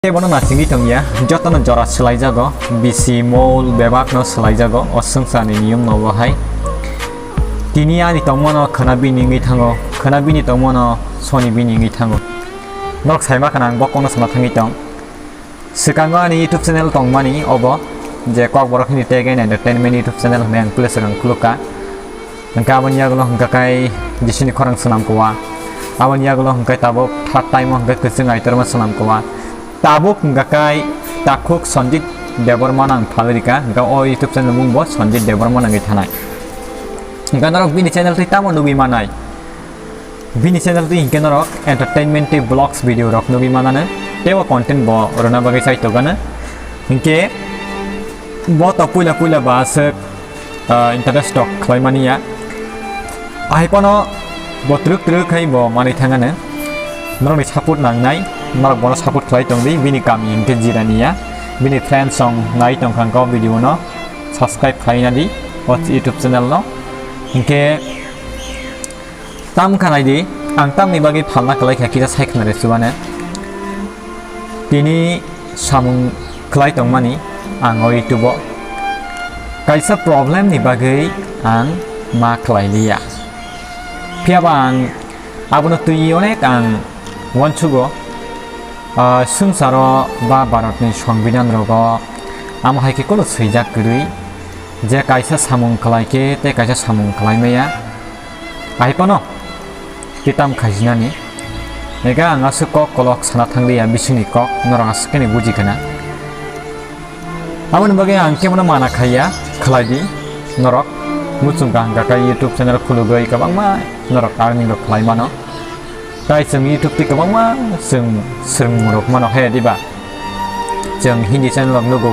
Tebono na singi tongya jotono jora selai jago bisi mol bebak no selai jago osungsa ni niyum no bahai tini ani tongmono khana bini ngi thango khana bini tongmono soni bini ngi thango nok saima kanang bokono sama thangi tong sikango ani youtube channel tongmani obo je kok borok ni tege na entertainment youtube channel meng plus rang kluka angka abanya gulo hangka kai jisini khorang sanam kowa abanya gulo hangka tabo third time hangka kusung aitor ma sanam kowa tabuk ngakai takuk Sonjit Deborman ang Falerika ngka o YouTube channel mung bot Sonjit Deborman ang ithanai ngka norok bini channel ti tamo nubi manai bini channel ti ngka norok entertainment ti vlogs video rok nubi manane tewa content bo rona bagai sai togana ngke bo to pula basek interest tok klaimania ai pono bo truk hai bo mani thangane norok ni support nangnai norok bono support khlai tongdi bini kami ingke jirania bini friend song nai tong khangko video no subscribe khlai na di watch youtube channel no ingke tam khanai di ang tam ni bagi phalna khlai kha kita sai khna re suwane tini samung khlai tongmani ang o youtube o kaisa problem ni bagi ang ma khlai liya piabang abono tui onek ang wanchugo sungsaro ba Bharatni Songbidan rogo am haike kono swijak gurui je kaisa samung khlaike te kaisa samung khlaimeya aipono kitam khajinani ega anga sukok kolok sana thangriya bisini kok norang askeni buji kana amon bage angke mono mana khaya khlaidi norok muchungga hangka kai youtube channel khulugoi kabangma norok arning rok khlaimano tai sung youtube ti kabangma sung rok mano he diba jeng hindi channel rok nugo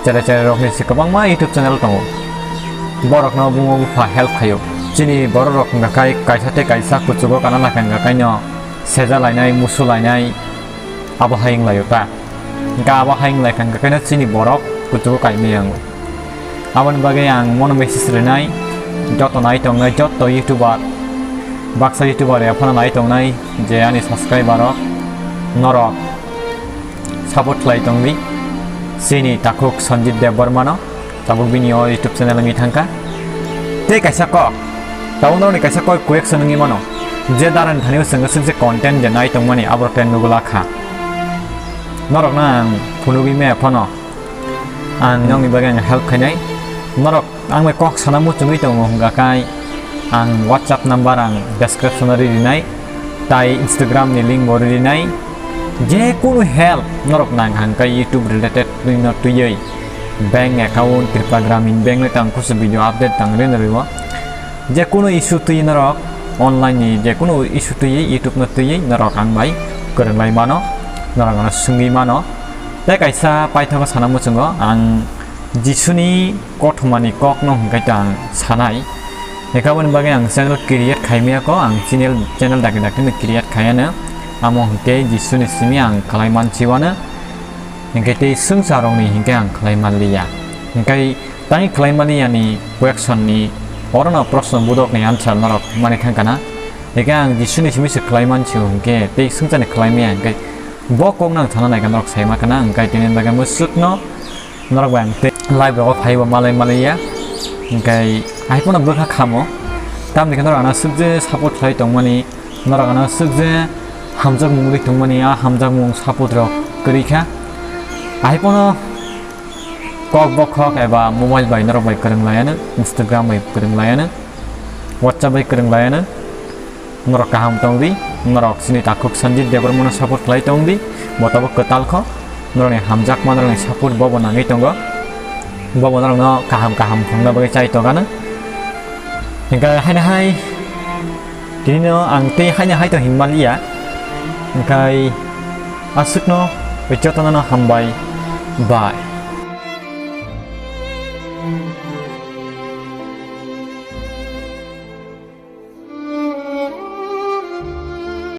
cara rok ni kabangma youtube channel tongo borok no bungo pha help khayo chini borok rok ngakai kaisa te kaisa kuchugo kana lakan ngakai no seja lainai musu lainai abo haing layo ta ga abo haing lakan ngakai na chini borok kuchugo kai meyang amon bagai ang mono message renai joto nai tongai joto youtuber baksa youtuber ya phana nai tongnai je ani subscriber rok norok support khlai tongbi sini takuk Sonjit Deborman tabuk bini o youtube channel ngi thangka te kaisa ko tawno ni kaisa ko question ngi mano je daran thaniu sungse content je nai tongmani abro ten nugula kha norok na phunubi me phano an nong ni bagang help khainai norok ang me kok sanamu chungui tongo hungga kai ang WhatsApp number ang description ri dinai tai Instagram ni link bori dinai je kono help norok nang hangkai YouTube related no tuyei bank account Tripura Gramin Bank ni tang kus video update tang ren riwa je kono issue tui norok online ni je kono issue tui YouTube no tuyei norok ang bai koreng lai mano norok na sungi mano te kaisa paithago sanamu chungo ang jisuni kothmani kok no hangkai tang sanai ekabon bagai ang channel create khaimia ko ang channel daki create khayana amo hingke jisuni simi ang khlaiman chiwana hingke te sungsarong ni hingke ang khlaiman liya hingkai tangi khlaiman liya ni question ni orona proshno budok ni answer norok mani thangkana eka ang jisuni simi se khlaiman chiu hingke te sungsani khlaimia hingke bokong nang thana nai kanok saima kana hingkai tenen bagai musukno norok bang te live ro phaiba malaya hingkai iPhone berkah kamu, tam dikenal anak sukses support khlai tongmani, norok anak sukses hamzak mungli tongmani hamzak mung support rok kerika, iPhone kok bokok eba mobile by norok by kereng layana, Instagram by kereng layana, WhatsApp by kereng layana, norok kaham tongdi, norok sini takuk Sonjit Deborman support khlai tongdi, botabok ketal ko, norok ni hamzak man norok ni support bobo nangi tonggo, bobo norok no kaham phangna bagai chai tongana. Hingga hai kini no ang te hai to himmalia hingkai asuk no bejotono hambai bye.